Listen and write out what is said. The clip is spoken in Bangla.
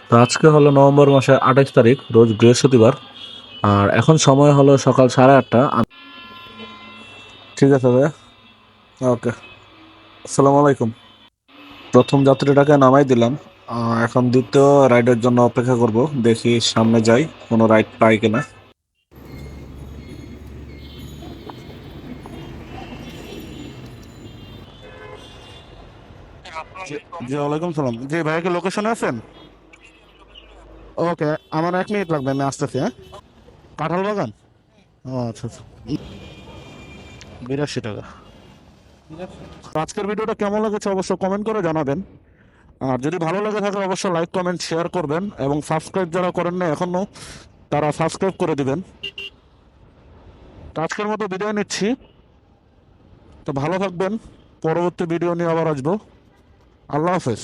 তো আজকে হলো নভেম্বর মাসের 28 তারিখ, রোজ বৃহস্পতিবার। আর এখন সময় হলো সকাল 8:30। ঠিক আছে ভাইয়া, ওকে, আসসালামু আলাইকুম। প্রথম যাত্রীটাকে নামাই দিলাম। এখন দ্বিতীয় রাইডের জন্য অপেক্ষা করব, দেখি সামনে যাই কোনো রাইড পাই কিনা। জি, জি, ওয়ালাইকুম সালাম। জি ভাইয়া, কি লোকেশনে আছেন? ওকে, আমার 1 মিনিট লাগবে, আমি আসতেছি। হ্যাঁ, কাঁঠাল বাগান। ও আচ্ছা আচ্ছা। 82 টাকা। তো আজকের ভিডিওটা কেমন লেগেছে অবশ্যই কমেন্ট করে জানাবেন। আর যদি ভালো লেগে থাকে অবশ্যই লাইক কমেন্ট শেয়ার করবেন, এবং সাবস্ক্রাইব যারা করেন না এখনো তারা সাবস্ক্রাইব করে দিবেন। তো আজকের মতো বিদায় নিচ্ছি। তো ভালো থাকবেন, পরবর্তী ভিডিও নিয়ে আবার আসবো। আল্লাহ হাফেজ।